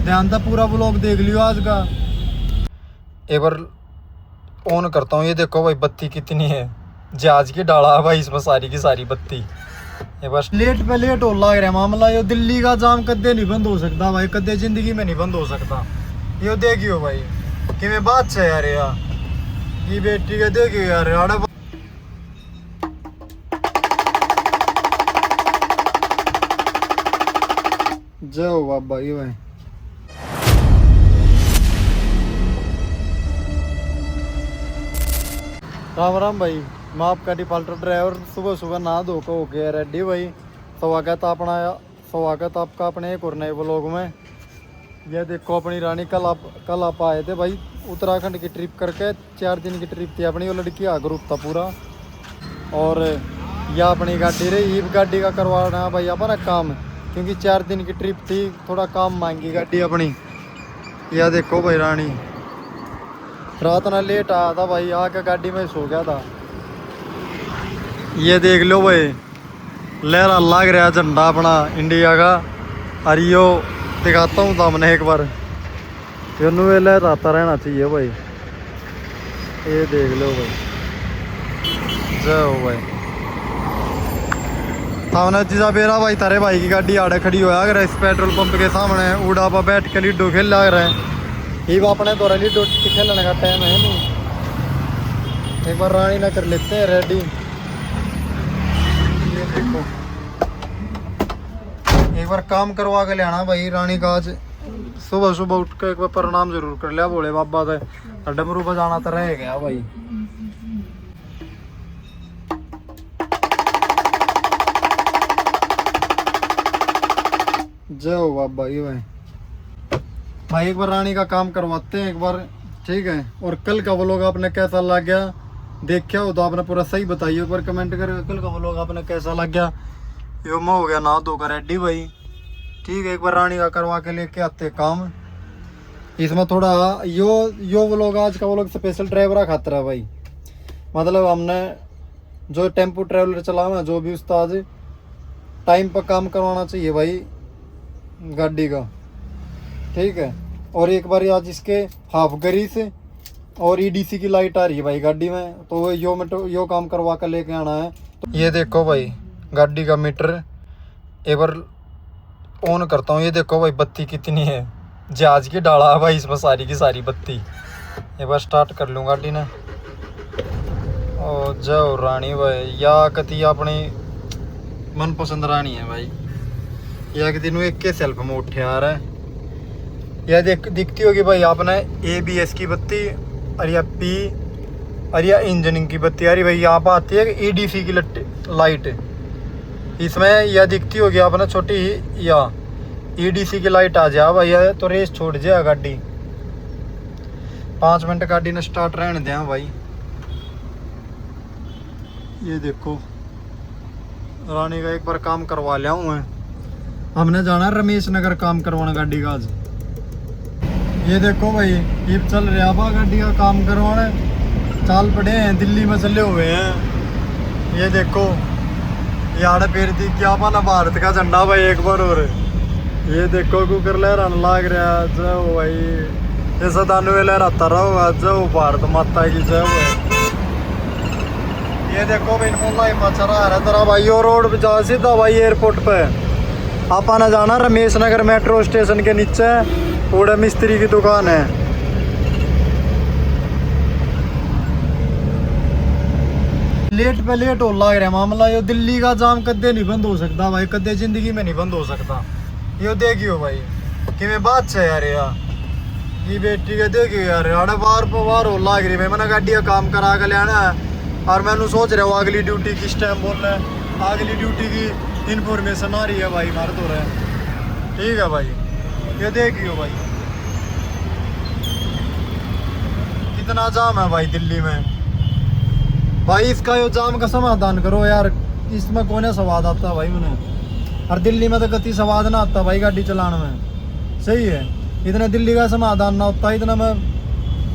ध्यान से पूरा ब्लॉग देख लियो आज का। एक बार ऑन करता हूँ, ये देखो भाई बत्ती कितनी है, जहाज की डाला है भाई इसमें सारी की सारी बत्ती। ये बस लेट पे लेट हो लग रहा है मामला। ये दिल्ली का जाम कदे नहीं बंद हो सकता भाई, कदे जिंदगी में नहीं बंद हो सकता। ये देखियो भाई कि मैं बात से यार ये बेटी का देखियो यार आड़े जाओ बाबा ये भाई। राम राम भाई, मैं आपका डिफॉल्टर ड्राइवर सुबह सुबह नहा धो के हो गया रेडी भाई। स्वागत आपका अपने एक और नए व्लॉग में। ये देखो अपनी रानी कल आप आए थे भाई उत्तराखंड की ट्रिप करके। 4 दिन की ट्रिप थी अपनी, वो लड़की आ ग्रुप था पूरा। और यह अपनी गाड़ी रही, ईब गाड़ी का करवाना भाई अपना काम, क्योंकि 4 दिन की ट्रिप थी, थोड़ा काम मांगी गाड़ी अपनी। यह देखो भाई रानी रात ना लेट आया था भाई, आके गाड़ी में सो गया था। ये देख लो भाई लहरा लग रहा झंडा अपना इंडिया का। और यो दिखाता हूँ सामने एक बार, यूँ लहराता रहना चाहिए भाई। ये देख लो भाई, जाओ भाई सामने जीजा बेरा भाई तारे भाई की गाड़ी आड़े खड़ी होया अगर इस पेट्रोल पंप के सामने उड़ा पा बैठ के लीडो खेल लग रहा है। ये अपने द्वारा लीडो खेलने का टाइम है नहीं। एक बार रानी ना कर लेते हैं रेडी। ये देखो एक बार काम करवा के ले आना भाई रानी का। आज सुबह सुबह उठ के एक बार प्रणाम जरूर कर लिया बोले बाबा से। डमरू बजाना तो रह गया भाई। जाओ बाबा ये भाई एक बार रानी का काम करवाते हैं एक बार, ठीक है। और कल का व्लॉग आपने कैसा लग गया देखा हो तो आपने पूरा सही बताइए, एक बार कमेंट करके कल का व्लॉग आपने कैसा लग गया। यो मैं हो गया नहा धोकर रेडी भाई, ठीक है। एक बार रानी का करवा के लेके आते काम। इसमें थोड़ा यो व्लॉग आज का व्लॉग स्पेशल ड्राइवर खातर है भाई। मतलब हमने जो टेम्पो ट्रैवलर चला हुआ जो भी उस्ताद टाइम पर काम करवाना चाहिए भाई गाड़ी का, ठीक है। और एक बार आज इसके हाफ ग्रीस और ईडीसी की लाइट आ रही है भाई गाड़ी में, तो यो काम करवा कर लेके आना है। तो ये देखो भाई गाड़ी का मीटर एक बार ऑन करता हूँ। ये देखो भाई बत्ती कितनी है, जहाज की डाला है भाई इसमें सारी की सारी बत्ती। एक बार स्टार्ट कर लूँ गाड़ी ने। और जाओ रानी भाई, या कती अपनी मनपसंद रानी है भाई। या कि दिन एक के सेल्फ में उठे आ रहा है। यह दिखती होगी भाई आपने ABS की बत्ती और या P और या इंजनिंग की बत्ती आ रही भाई। यहाँ पर आती है EDC की लाइट, इसमें यह दिखती होगी आपने छोटी ही या EDC की लाइट आ जाए भाई तो रेस छोड़ जाए गाड़ी। 5 मिनट गाड़ी ने स्टार्ट रहने दें भाई। ये देखो रानी का एक बार काम करवा लिया हूँ मैं। हमने जाना रमेश नगर काम करवाना गाड़ी का आज। ये देखो भाई ये चल रहा बा गाड़ी का काम करवाने, चाल पड़े हैं दिल्ली में चले हुए हैं। ये देखो यार पेड़ दी क्या पाना भारत का झंडा भाई एक बार। और ये देखो कुकर लहराने लाग रहा जाओ भाई, ये 97 लहराता रहो जाओ भारत माता की जय भाई। ये देखो भाई मोला हिमाचल आ रहा तेरा भाई। और रोड पे जा सीधा भाई एयरपोर्ट पे। आप आना जाना रमेश नगर मेट्रो स्टेशन के नीचे पूरा मिस्त्री की दुकान है। लेट पे लेट हो लग रहा है मामला। ये दिल्ली का जाम कदे नहीं बंद हो सकता भाई, कदे जिंदगी में नहीं बंद हो सकता। ये देखियो भाई कि मैं बात से यार ये बेटी का देखियो यार आड़े बार पर बार हो लग रही भाई। मैंने गाड़ी का काम करा के लेना है और मैंने सोच रहा हूँ अगली ड्यूटी किस टाइम बोल रहा है। अगली ड्यूटी की इन्फॉर्मेशन आ रही है भाई मार तो रहे, ठीक है भाई। ये देखियो भाई कितना जाम है भाई दिल्ली में भाई। इसका यो जाम का समाधान करो यार, इसमें कौन स्वाद आता है भाई उन्हें। और दिल्ली में तो कति स्वाद ना आता भाई गाड़ी चलाने में, सही है। इतना दिल्ली का समाधान ना होता इतना मैं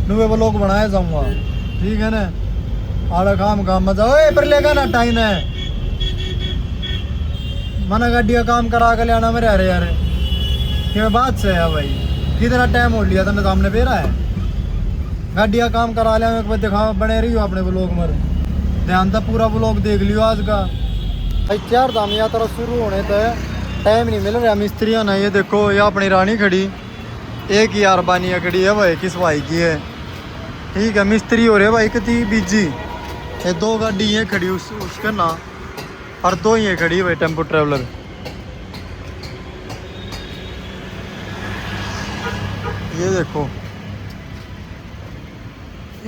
नुए वो लोग बनाया जाऊँगा, ठीक है ना। आड़ा काम मजा पर लेगा ना टाइम है मना गाड़ी का काम करा के लेना मेरे। अरे यार ये बात से है भाई। कितना टाइम हो लिया था ना सामने पे रहा है गाड़ी का काम करा लिया एक बार दिखा बने रही हो अपने ब्लॉग में ध्यान था पूरा ब्लॉग देख लियो आज का भाई। 4 धाम यात्रा शुरू होने तक टाइम नहीं मिल रहा मिस्त्रियों ने। ये देखो ये अपनी रानी खड़ी एक ही अरबानिया खड़ी है भाई किस भाई की है ठीक है। मिस्त्री हो रहे भाई कितनी बिजी ये 2 गाड़ी ये खड़ी उसका ना और 2 ही खड़ी भाई टेम्पो ट्रेवलर। ये देखो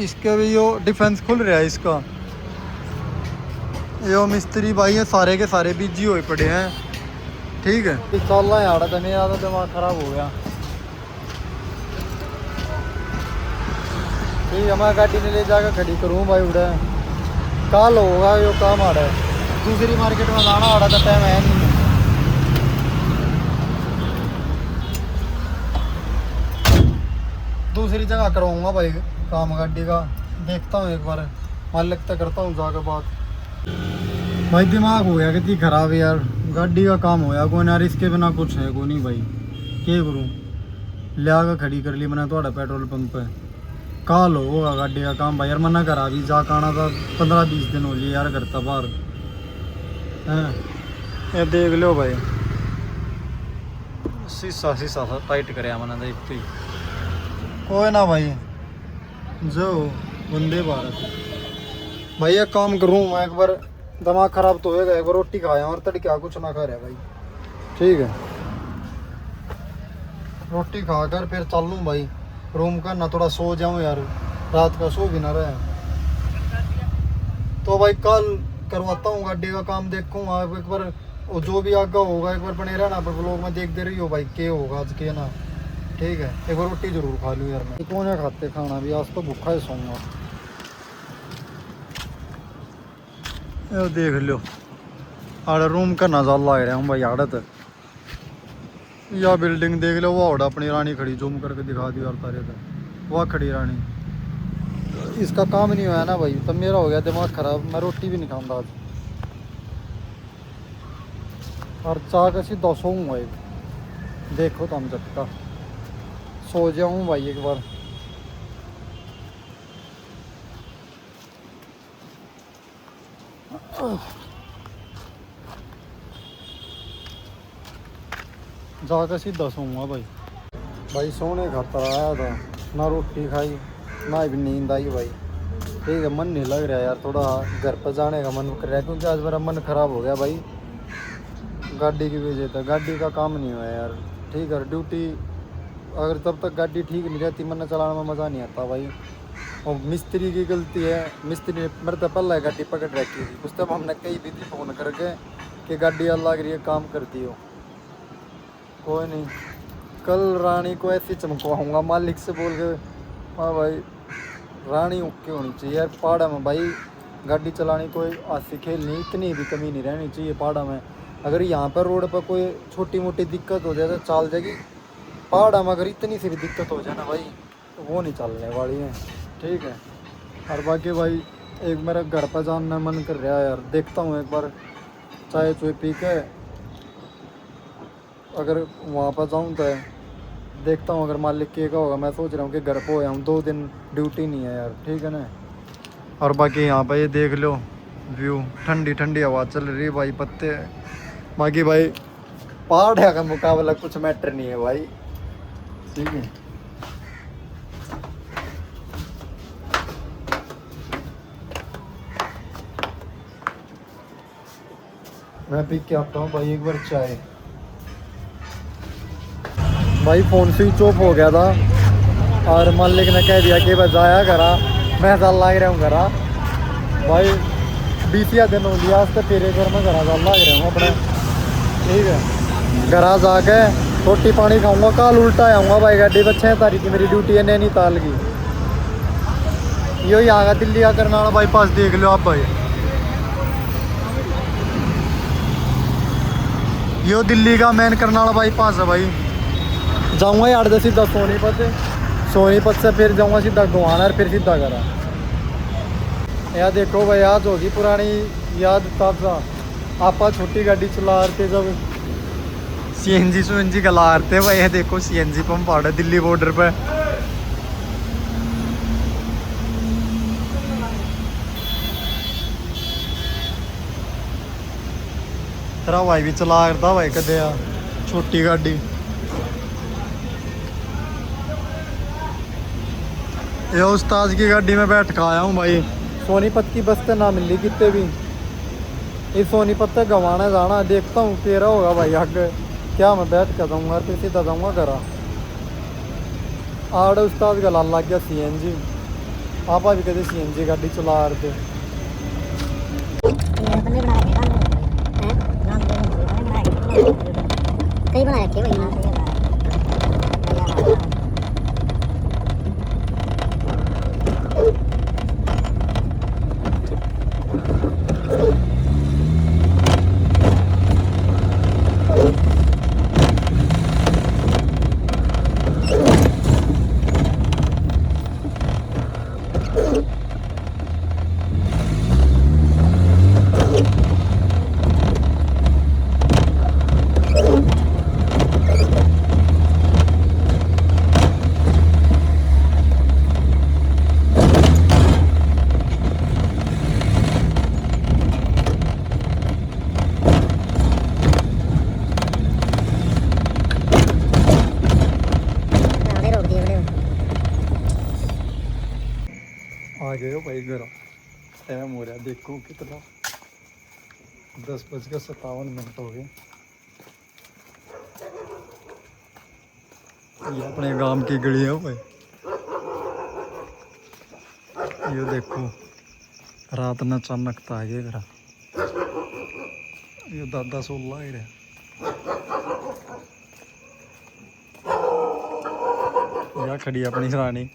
इसके भी यो डिफेंस खुल रहा है इसका। यो मिस्त्री भाई है सारे के सारे बिजी हुए पड़े हैं ठीक है। चल रहा है था मेरा तो दिमाग खराब हो गया ठीक है। मैं गाड़ी में ले जाकर खड़ी करूँ भाई उड़ा कल होगा यो काम आ रहा है। दूसरी मार्केट में लाना आ रहा था टाइम है नहीं। दूसरी जगह करवाऊंगा भाई काम गाड़ी का। देखता हूँ एक बार मालिक तक करता हूँ जाकर बात। भाई दिमाग हो गया कितनी खराब है यार गाड़ी का काम होया कोई ना इसके बिना कुछ है को नहीं भाई क्या करूँ लिया कर खड़ी कर ली मैंने थोड़ा पेट्रोल पंप पे काल होगा गाड़ी का काम भाई यार मना करा अभी जाकर आना था 15-20 दिन हो लिए यार करता बाहर हैं। ये देख लो भाई शीशा शीशा सा टाइट करे मैंने देखते ही कोई ना भाई जो वंदे भारत भाई एक काम करूँ मैं एक बार दिमाग खराब तो होएगा एक बार रोटी खाया और तड़का कुछ ना खा रहा भाई ठीक है। रोटी खाकर फिर चल लूँ भाई रूम का ना थोड़ा सो जाऊँ यार रात का सो भी ना रहे तो भाई कल करवाता हूँ गाड़ी का काम देखूँगा एक बार जो भी आगे होगा एक बार बने रहना पर ब्लॉग में देख दे रही हो भाई क्या होगा आज के ना ठीक है। एक बार रोटी जरूर खा लूँ यार मैं कौन है खाते खाना भी आज तो भूखा ही सोऊंगा। ये देख लो आड़ रूम का नज़ारा लग रहा हूँ भाई आड़त या बिल्डिंग देख लो वो आड़ा अपनी रानी खड़ी जूम करके दिखा दी यार तारे तक वह खड़ी रानी। इसका काम नहीं हुआ ना भाई तब मेरा हो गया दिमाग खराब मैं रोटी भी नहीं खाऊंगा आज और चाह कर सीधा सोऊंगा एक देखो तो हम जब तक सो जाऊँ भाई एक बार। जाकर सीधा सोऊंगा भाई सोने खातर आया था ना रोटी खाई ना भी नींद आई भाई ठीक है। मन नहीं लग रहा यार थोड़ा घर पर जाने का मन कर रहा है क्योंकि आज मेरा मन ख़राब हो गया भाई गाड़ी की वजह से। गाड़ी का काम नहीं हुआ यार ठीक है। ड्यूटी अगर तब तक गाड़ी ठीक नहीं रहती मन चलाने में मज़ा नहीं आता भाई। और मिस्त्री की गलती है मिस्त्री ने मेरे तो पहले गाड़ी पकड़ रखी थी उस तब हमने कई भी फ़ोन करके कि गाड़ी अल्लाह के लिए काम करती हो कोई नहीं। कल रानी को ऐसे चमकवाऊँगा मालिक से बोल के हाँ भाई रानी ओके होनी चाहिए यार। पहाड़ा में भाई गाड़ी चलानी कोई आसी खेलनी इतनी भी कमी नहीं रहनी चाहिए पहाड़ा में। अगर यहाँ पर रोड पर कोई छोटी मोटी दिक्कत हो जाए तो चल जाएगी। पहाड़ा में अगर इतनी सी भी दिक्कत हो जाए ना भाई तो वो नहीं चलने वाली है ठीक है। और बाकी भाई एक मेरा घर पर जाना मन कर रहा है यार देखता हूँ एक बार चाय चुए पी के अगर वहाँ पर जाऊँ तो देखता हूँ अगर मालिक के का होगा। मैं सोच रहा हूँ कि घर पर हो जाऊँ 2 दिन ड्यूटी नहीं है यार ठीक है ना। और बाकी यहाँ पर ये देख लो व्यू ठंडी ठंडी हवा चल रही है भाई पत्ते बाकी भाई पहाड़ का मुकाबला कुछ मैटर नहीं है भाई ठीक है। मैं पी के आता हूँ भाई एक बार चाय। भाई फ़ोन स्विच ऑफ हो गया था और मालिक ने कह दिया कि बस आया करा मैं साल लाग रहा हूँ घरा भाई 20 दिन हो लिया तो फिर एक बार मैं घरा साल लाग रहा हूँ अपने ठीक है। घरा जाके रोटी पानी खाऊंगा कल उल्टा आऊँगा भाई गाड़ी पर 6 तारीख की मेरी ड्यूटी है नैनीताल की। यही आगा दिल्ली का करनाल बाईपास देख लो आप भाई यो दिल्ली का मेन करनाल बाईपास है भाई। जाऊँगा यार से सीधा सोनीपत से फिर जाऊँगा सीधा गोहाना और फिर सीधा करा। यार देखो भाई याद होगी पुरानी याद ताज़ा आप छोटी गाड़ी चला रहे थे जब सीएनजी सुएनजी गलाते भाई। ये देखो सीएनजी पंप पड़ा है दिल्ली बॉर्डर पे। तेरा भाई भी चला करता भाई कदे छोटी गाड़ी। ये उस्ताद की गाड़ी में बैठ के आया हूँ भाई। सोनीपत की बस तो ना मिली कितने भी। इस सोनीपत तक गंवाना जाना, देखता हूँ तेरा होगा भाई आगे क्या। मैं बैठ कर जाऊँगा फिर सीधा जाऊँगा घर। आड़ उस्ताद का लाल लग गया सीएनजी। आप भी कदे सीएनजी गाड़ी चला रहे थे। कई बना रखे भाई। आ गए हो भाई घर। टाइम हो रहा है देखो कितना, 10:57 हो गए। ये अपने गांव की गली है भाई। ये देखो रात में अचानक आ गए घर। ये दादा सोला ही रहे। यह खड़ी अपनी रानी।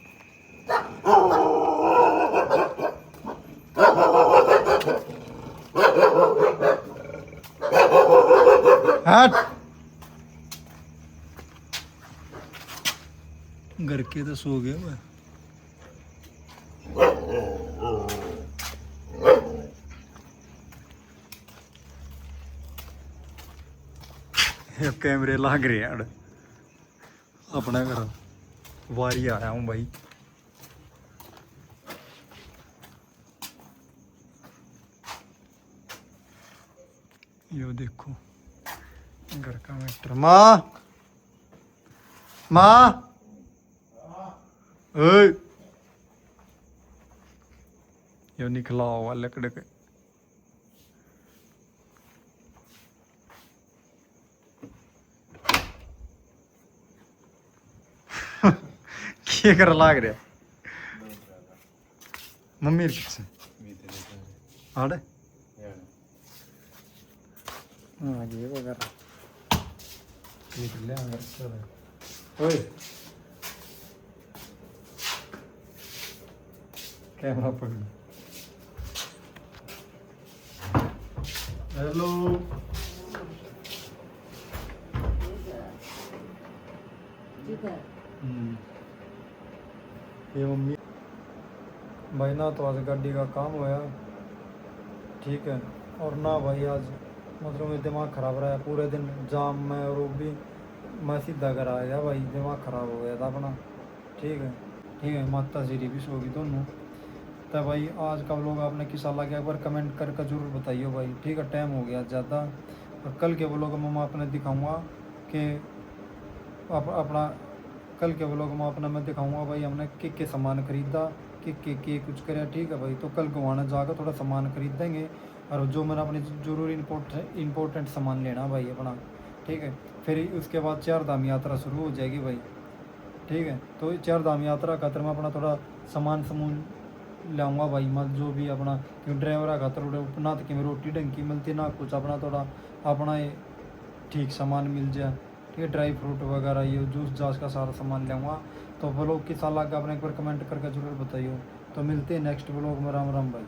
हट घर के तो सो गए मैं। कैमरे लग रहे हैं अपने घर। वारी आया हूँ भाई। यो देखो घर का मीटर। माँ माँ ओए यो निकला हुआ लकड़ के। क्या कर लाग रहा मम्मी पीछे आड़े आगे वगैरह ले ओए कैमरा पकड़। हेलो ये मम्मी भाई ना तो आज गाड़ी का काम होया ठीक है। और ना भाई आज मतलब मेरा दिमाग ख़राब रहा है पूरे दिन जाम में। और वो भी मैं सीधा घर आ गया भाई, दिमाग ख़राब हो गया था अपना। ठीक है माता श्री भी सो गई दोनों। तो भाई आज का व्लॉग आपने किसा लगा एक बार कमेंट करके ज़रूर बताइए भाई। ठीक है टाइम हो गया ज़्यादा। और कल के व्लॉग में मैं अपने दिखाऊँगा कि अपना कल के व्लॉग में अपना मैं दिखाऊंगा भाई हमने के सामान खरीदा के कुछ कराया। ठीक है भाई तो कल गुवाना जाकर थोड़ा सामान खरीद देंगे। और जो मैंने अपनी जरूरी इम्पोर्टेंट सामान लेना भाई अपना। ठीक है फिर उसके बाद 4 धाम यात्रा शुरू हो जाएगी भाई। ठीक है तो 4 धाम यात्रा खातर मैं अपना थोड़ा सामान लाऊंगा भाई। मत जो भी अपना क्यों ड्राइवर खातर ना तो कि रोटी ढंग की मिलती ना कुछ अपना थोड़ा अपना ठीक सामान मिल जाए। ठीक है ड्राई फ्रूट वगैरह ये जूस जास का सारा सामान लूँगा। तो व्लॉग किसा लगा आपने एक बार कमेंट करके ज़रूर बताइए। तो मिलते हैं नेक्स्ट व्लॉग में। राम राम भाई।